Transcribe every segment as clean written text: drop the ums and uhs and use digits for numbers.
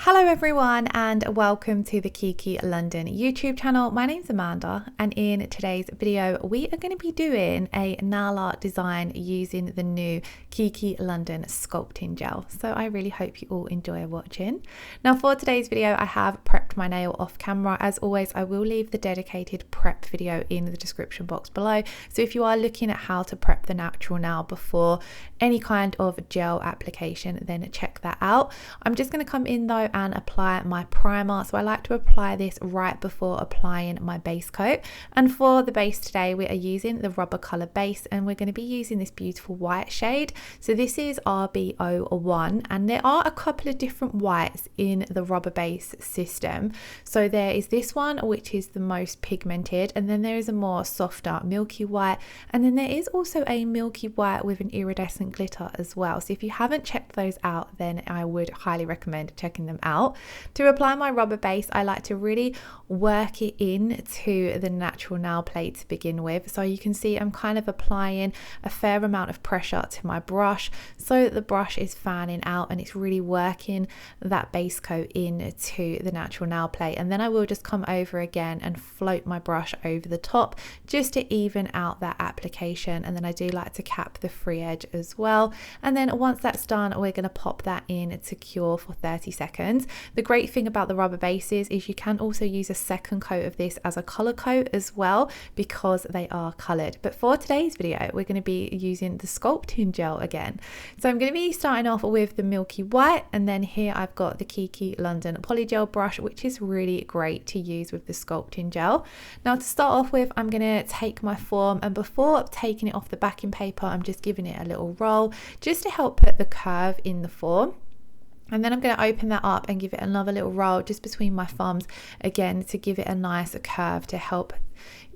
Hello everyone and welcome to the Kiki London YouTube channel. My name's Amanda and in today's video we are going to be doing a nail art design using the new Kiki London sculpting gel. So I really hope you all enjoy watching. Now for today's video I have prepped my nail off camera. As always I will leave the dedicated prep video in the description box below. So if you are looking at how to prep the natural nail before any kind of gel application, then check that out. I'm just going to come in though and apply my primer. So I like to apply this right before applying my base coat. And for the base today we are using the rubber color base and we're going to be using this beautiful white shade. So this is RB01 and there are a couple of different whites in the rubber base system. So there is this one which is the most pigmented, and then there is a more softer milky white, and then there is also a milky white with an iridescent glitter as well. So if you haven't checked those out, then I would highly recommend checking them out. To apply my rubber base I like to really work it in to the natural nail plate to begin with. So you can see I'm kind of applying a fair amount of pressure to my brush so that the brush is fanning out and it's really working that base coat into the natural nail plate. And then I will just come over again and float my brush over the top just to even out that application, and then I do like to cap the free edge as well. And then once that's done we're going to pop that in to cure for 30 seconds. The great thing about the rubber bases is you can also use a second coat of this as a color coat as well because they are colored. But for today's video we're going to be using the sculpting gel again. So I'm going to be starting off with the Milky White, and then here I've got the Kiki London polygel brush, which is really great to use with the sculpting gel. Now to start off with I'm going to take my form, and before taking it off the backing paper I'm just giving it a little roll just to help put the curve in the form. And then I'm going to open that up and give it another little roll just between my thumbs again to give it a nice curve to help.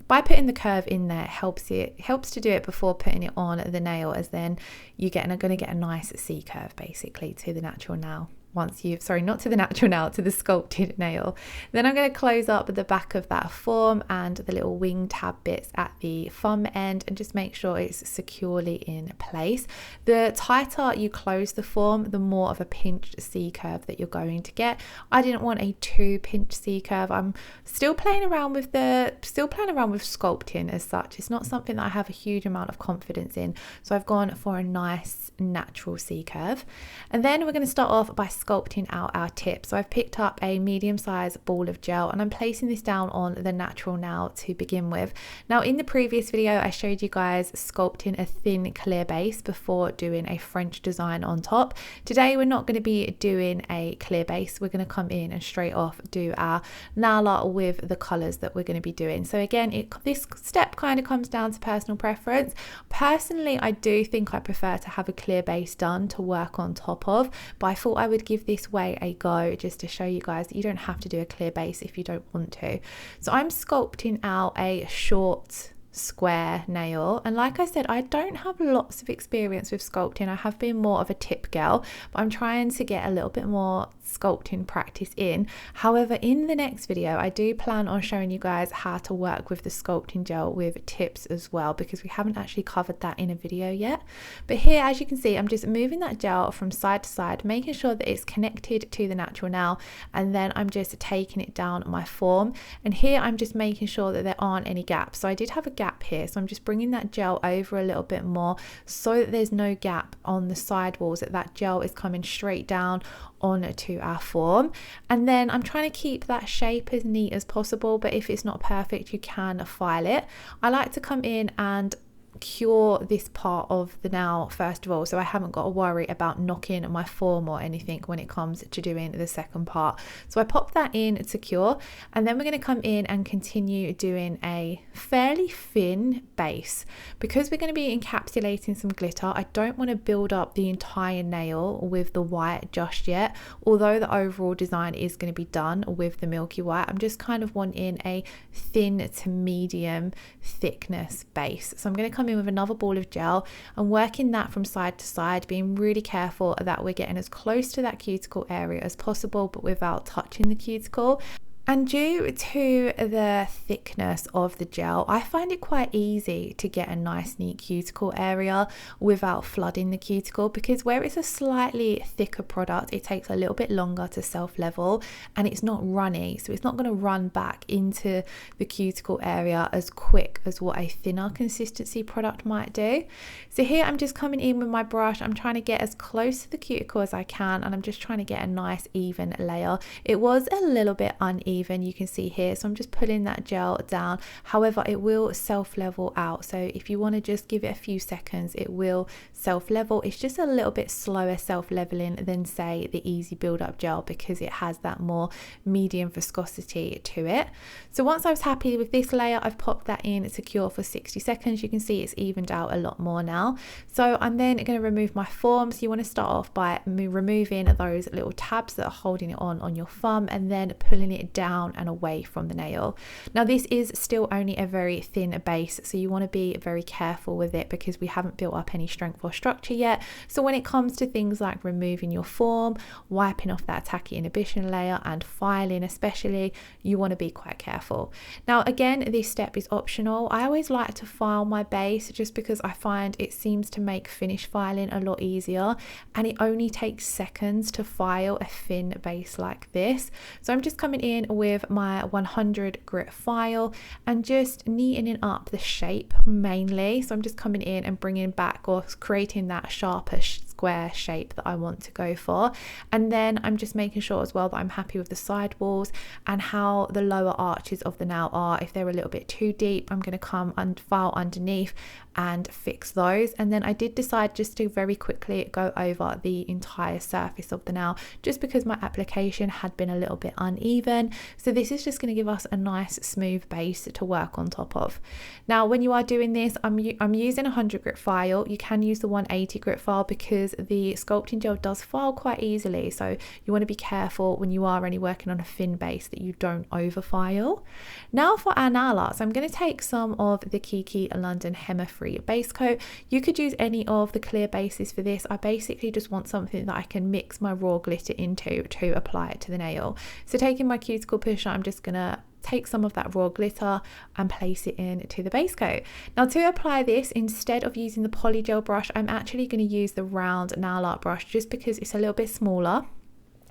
By putting the curve in there helps to do it before putting it on the nail, as then are going to get a nice C curve basically to the natural nail. Once you've, not to the natural nail, to the sculpted nail. Then I'm going to close up the back of that form and the little wing tab bits at the thumb end and just make sure it's securely in place. The tighter you close the form, the more of a pinched C curve that you're going to get. I didn't want a too pinched C curve. I'm still playing around with sculpting as such. It's not something that I have a huge amount of confidence in, so I've gone for a nice natural C curve. And then we're going to start off by sculpting out our tip. So I've picked up a medium-sized ball of gel and I'm placing this down on the natural nail to begin with. Now in the previous video I showed you guys sculpting a thin clear base before doing a French design on top. Today we're not going to be doing a clear base. We're going to come in and straight off do our nail art with the colors that we're going to be doing. So again this step kind of comes down to personal preference. Personally I do think I prefer to have a clear base done to work on top of, but I thought I would give this way a go just to show you guys that you don't have to do a clear base if you don't want to. So I'm sculpting out a short square nail, and like I said I don't have lots of experience with sculpting. I have been more of a tip girl, but I'm trying to get a little bit more sculpting practice in. However, in the next video I do plan on showing you guys how to work with the sculpting gel with tips as well, because we haven't actually covered that in a video yet. But here as you can see I'm just moving that gel from side to side, making sure that it's connected to the natural nail, and then I'm just taking it down my form, and here I'm just making sure that there aren't any gaps. So I did have a gap here, so I'm just bringing that gel over a little bit more so that there's no gap on the side walls, that gel is coming straight down onto our form. And then I'm trying to keep that shape as neat as possible, but if it's not perfect you can file it. I like to come in and cure this part of the nail first of all, so I haven't got to worry about knocking my form or anything when it comes to doing the second part. So I pop that in to cure, and then we're going to come in and continue doing a fairly thin base. Because we're going to be encapsulating some glitter, I don't want to build up the entire nail with the white just yet, although the overall design is going to be done with the Milky White. I'm just kind of wanting a thin to medium thickness base. So I'm going to come in with another ball of gel and working that from side to side, being really careful that we're getting as close to that cuticle area as possible but without touching the cuticle. And due to the thickness of the gel, I find it quite easy to get a nice neat cuticle area without flooding the cuticle, because where it's a slightly thicker product, it takes a little bit longer to self-level and it's not runny. So it's not going to run back into the cuticle area as quick as what a thinner consistency product might do. So here I'm just coming in with my brush. I'm trying to get as close to the cuticle as I can, and I'm just trying to get a nice even layer. It was a little bit uneven, you can see here, so I'm just pulling that gel down. However, it will self-level out, so if you want to just give it a few seconds, it will self-level. It's just a little bit slower self-leveling than say the easy build-up gel, because it has that more medium viscosity to it. So once I was happy with this layer, I've popped that in to cure for 60 seconds. You can see it's evened out a lot more now. So I'm then going to remove my form. So you want to start off by removing those little tabs that are holding it on your thumb, and then pulling it down and away from the nail. Now this is still only a very thin base, so you want to be very careful with it because we haven't built up any strength or structure yet. So when it comes to things like removing your form, wiping off that tacky inhibition layer, and filing especially, you want to be quite careful. Now again, this step is optional. I always like to file my base just because I find it seems to make finish filing a lot easier, and it only takes seconds to file a thin base like this. So I'm just coming in with my 100 grit file and just neatening up the shape mainly. So I'm just coming in and bringing back or creating that sharper square shape that I want to go for, and then I'm just making sure as well that I'm happy with the side walls and how the lower arches of the nail are. If they're a little bit too deep, I'm going to come and file underneath and fix those. And then I did decide just to very quickly go over the entire surface of the nail, just because my application had been a little bit uneven. So this is just going to give us a nice smooth base to work on top of. Now when you are doing this, I'm using a 100 grit file. You can use the 180 grit file because the sculpting gel does file quite easily, so you want to be careful when you are only working on a thin base that you don't over file. Now for our nail art, so I'm going to take some of the Kiki London Hema Free base coat. You could use any of the clear bases for this. I basically just want something that I can mix my raw glitter into to apply it to the nail. So taking my cuticle pusher, I'm just gonna take some of that raw glitter and place it into the base coat. Now to apply this, instead of using the poly gel brush, I'm actually going to use the round nail art brush, just because it's a little bit smaller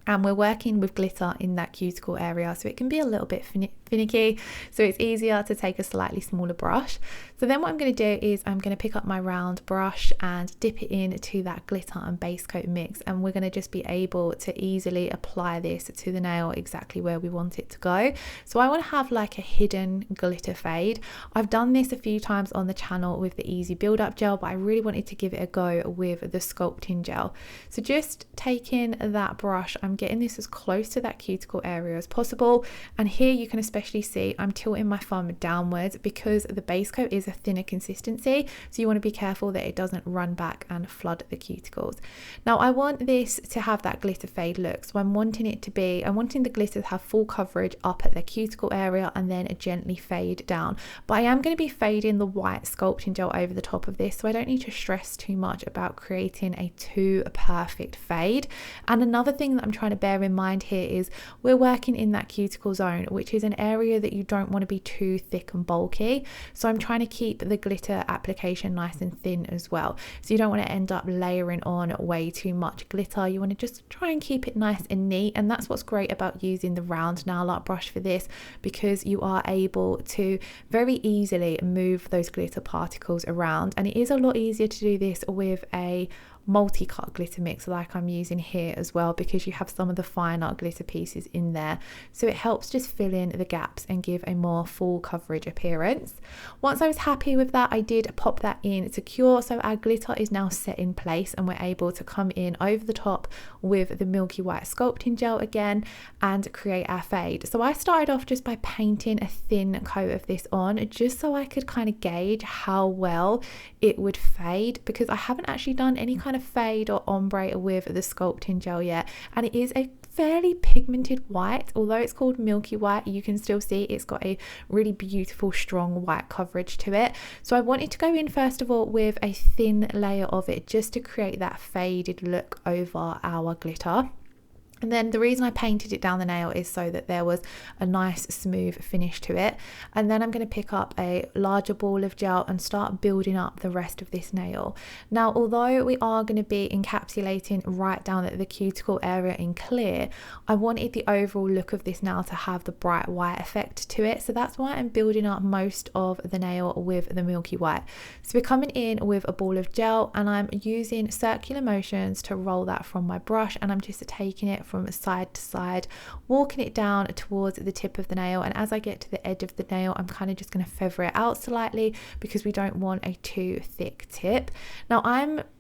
and we're working with glitter in that cuticle area, so it can be a little bit finicky, so it's easier to take a slightly smaller brush. So then what I'm going to do is I'm going to pick up my round brush and dip it into that glitter and base coat mix, and we're going to just be able to easily apply this to the nail exactly where we want it to go. So I want to have like a hidden glitter fade. I've done this a few times on the channel with the easy build up gel, but I really wanted to give it a go with the sculpting gel. So just taking that brush, I'm getting this as close to that cuticle area as possible, and here you can especially see I'm tilting my thumb downwards because the base coat is a thinner consistency, so you want to be careful that it doesn't run back and flood the cuticles. Now I want this to have that glitter fade look, so I'm wanting the glitter to have full coverage up at the cuticle area and then gently fade down. But I am going to be fading the white sculpting gel over the top of this, so I don't need to stress too much about creating a too perfect fade. And another thing that I'm trying to bear in mind here is we're working in that cuticle zone, which is an area that you don't want to be too thick and bulky, so I'm trying to keep the glitter application nice and thin as well. So you don't want to end up layering on way too much glitter. You want to just try and keep it nice and neat, and that's what's great about using the round nail art brush for this, because you are able to very easily move those glitter particles around, and it is a lot easier to do this with a multi-cut glitter mix like I'm using here as well, because you have some of the finer glitter pieces in there, so it helps just fill in the gaps and give a more full coverage appearance. Once I was happy with that, I did pop that in to cure, so our glitter is now set in place and we're able to come in over the top with the Milky White sculpting gel again and create our fade. So I started off just by painting a thin coat of this on, just so I could kind of gauge how well it would fade, because I haven't actually done any kind of fade or ombre with the sculpting gel yet, and it is a fairly pigmented white. Although it's called Milky White, you can still see it's got a really beautiful strong white coverage to it. So I wanted to go in first of all with a thin layer of it just to create that faded look over our glitter. And then the reason I painted it down the nail is so that there was a nice smooth finish to it. And then I'm going to pick up a larger ball of gel and start building up the rest of this nail. Now, although we are going to be encapsulating right down at the cuticle area in clear, I wanted the overall look of this nail to have the bright white effect to it. So that's why I'm building up most of the nail with the Milky White. So we're coming in with a ball of gel and I'm using circular motions to roll that from my brush, and I'm just taking it from side to side, walking it down towards the tip of the nail. And as I get to the edge of the nail, I'm kind of just going to feather it out slightly because we don't want a too thick tip. Now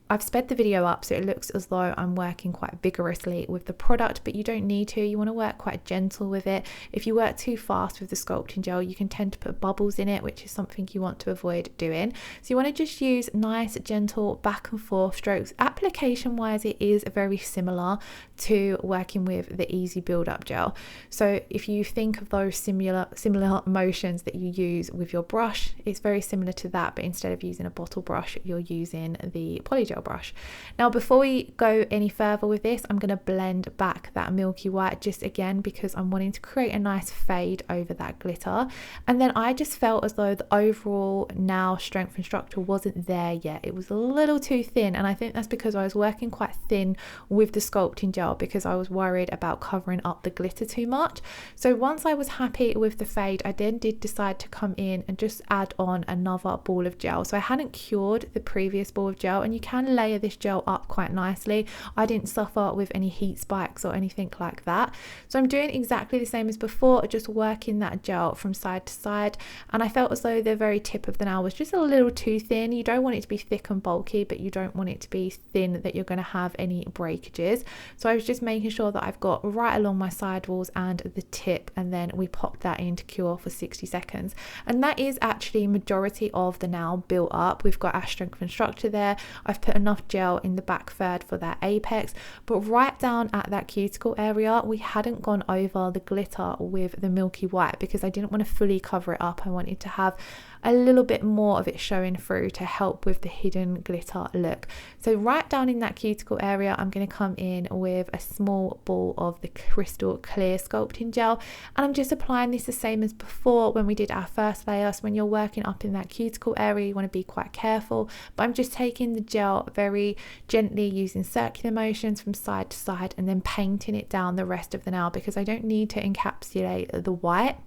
I've sped the video up so it looks as though I'm working quite vigorously with the product, but you don't need to. You want to work quite gentle with it. If you work too fast with the sculpting gel, you can tend to put bubbles in it, which is something you want to avoid doing. So you want to just use nice, gentle back and forth strokes. Application wise, it is very similar to working with the Easy Build Up gel. So if you think of those similar motions that you use with your brush, it's very similar to that, but instead of using a bottle brush, you're using the polygel brush. Now, before we go any further with this, I'm going to blend back that Milky White just again because I'm wanting to create a nice fade over that glitter. And then I just felt as though the overall nail strength and structure wasn't there yet. It was a little too thin, and I think that's because I was working quite thin with the sculpting gel because I was worried about covering up the glitter too much. So once I was happy with the fade, I then did decide to come in and just add on another ball of gel. So I hadn't cured the previous ball of gel, and you can layer this gel up quite nicely. I didn't suffer with any heat spikes or anything like that. So I'm doing exactly the same as before, just working that gel from side to side. And I felt as though the very tip of the nail was just a little too thin. You don't want it to be thick and bulky, but you don't want it to be thin that you're going to have any breakages. So I was just making sure that I've got right along my sidewalls and the tip, and then we popped that in to cure for 60 seconds. And that is actually majority of the nail built up. We've got our strength and structure there. I've put enough gel in the back third for that apex, but right down at that cuticle area, we hadn't gone over the glitter with the Milky White because I didn't want to fully cover it up. I wanted to have a little bit more of it showing through to help with the hidden glitter look. So right down in that cuticle area, I'm going to come in with a small ball of the crystal clear sculpting gel, and I'm just applying this the same as before when we did our first layer. So when you're working up in that cuticle area, you want to be quite careful, but I'm just taking the gel very gently using circular motions from side to side and then painting it down the rest of the nail because I don't need to encapsulate the white.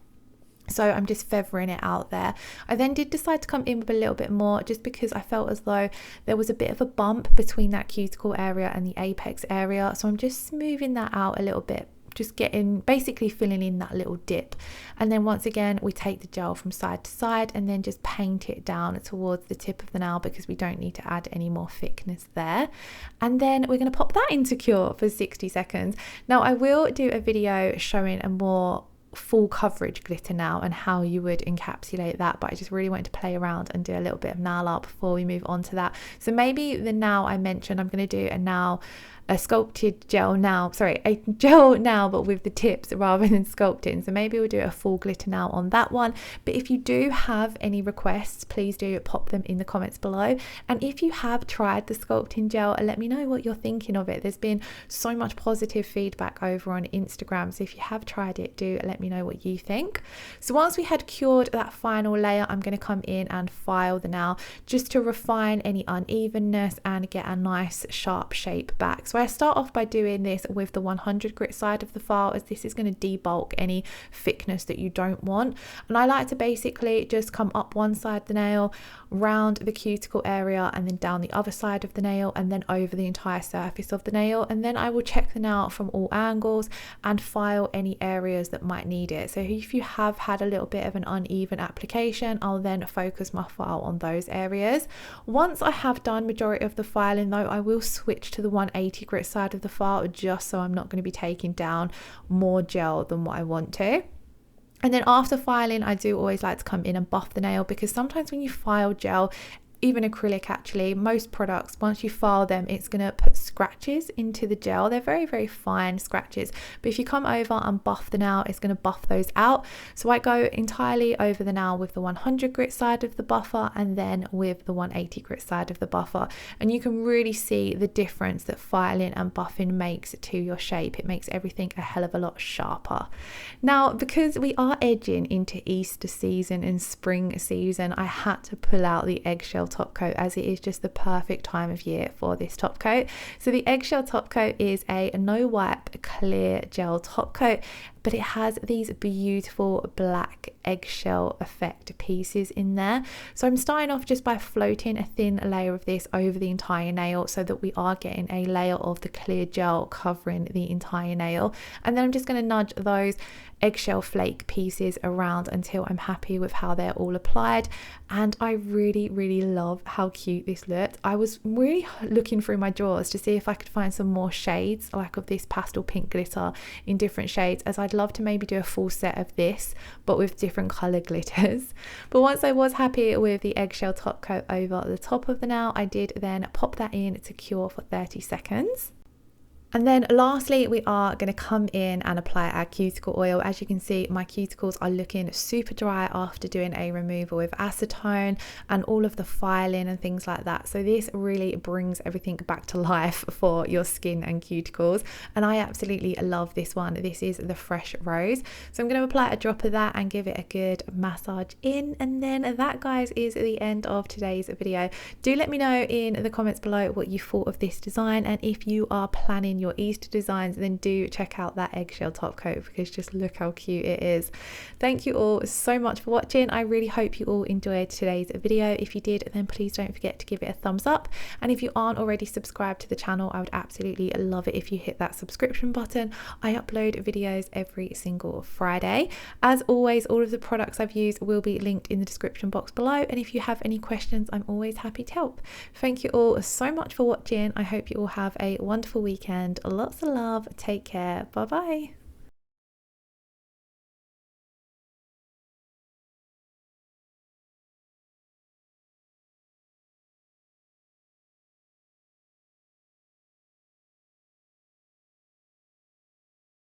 So I'm just feathering it out there. I then did decide to come in with a little bit more just because I felt as though there was a bit of a bump between that cuticle area and the apex area. So I'm just smoothing that out a little bit, just basically filling in that little dip. And then once again, we take the gel from side to side and then just paint it down towards the tip of the nail because we don't need to add any more thickness there. And then we're going to pop that into cure for 60 seconds. Now I will do a video showing a more full coverage glitter now and how you would encapsulate that, but I just really wanted to play around and do a little bit of nail art before we move on to that. So maybe the nail I mentioned, I'm going to do a sculpted gel now, a gel now but with the tips rather than sculpting. So maybe we'll do a full glitter now on that one. But if you do have any requests, please do pop them in the comments below. And if you have tried the sculpting gel, let me know what you're thinking of it. There's been so much positive feedback over on Instagram, so if you have tried it, do let me know what you think. So once we had cured that final layer, I'm going to come in and file the nail just to refine any unevenness and get a nice sharp shape back. So I start off by doing this with the 100 grit side of the file, as this is going to debulk any thickness that you don't want. And I like to basically just come up one side of the nail, round the cuticle area, and then down the other side of the nail, and then over the entire surface of the nail. And then I will check the nail from all angles and file any areas that might need it. So if you have had a little bit of an uneven application, I'll then focus my file on those areas. Once I have done majority of the filing though, I will switch to the 180 grit side of the file just so I'm not going to be taking down more gel than what I want to. And then after filing, I do always like to come in and buff the nail, because sometimes when you file gel, even acrylic actually, most products, once you file them, it's going to put scratches into the gel. They're very, very fine scratches, but if you come over and buff the nail, it's going to buff those out. So I go entirely over the nail with the 100 grit side of the buffer and then with the 180 grit side of the buffer, and you can really see the difference that filing and buffing makes to your shape. It makes everything a hell of a lot sharper. Now, because we are edging into Easter season and spring season, I had to pull out the eggshell top coat, as it is just the perfect time of year for this top coat. So the eggshell top coat is a no wipe clear gel top coat, but it has these beautiful black eggshell effect pieces in there. So I'm starting off just by floating a thin layer of this over the entire nail so that we are getting a layer of the clear gel covering the entire nail, and then I'm just going to nudge those eggshell flake pieces around until I'm happy with how they're all applied. And I really, really love how cute this looked. I was really looking through my drawers to see if I could find some more shades like of this pastel pink glitter in different shades, as I'd love to maybe do a full set of this but with different color glitters. But once I was happy with the eggshell top coat over the top of the nail, I did then pop that in to cure for 30 seconds. And then lastly, we are going to come in and apply our cuticle oil. As you can see, my cuticles are looking super dry after doing a removal with acetone and all of the filing and things like that. So this really brings everything back to life for your skin and cuticles. And I absolutely love this one. This is the Fresh Rose. So I'm going to apply a drop of that and give it a good massage in. And then that, guys, is the end of today's video. Do let me know in the comments below what you thought of this design. And if you are planning your Easter designs, then do check out that eggshell top coat, because just look how cute it is. Thank you all so much for watching. I really hope you all enjoyed today's video. If you did, then please don't forget to give it a thumbs up, and if you aren't already subscribed to the channel, I would absolutely love it if you hit that subscription button. I upload videos every single Friday. As always, all of the products I've used will be linked in the description box below, and if you have any questions, I'm always happy to help. Thank you all so much for watching. I hope you all have a wonderful weekend. Lots of love. Take care. Bye bye.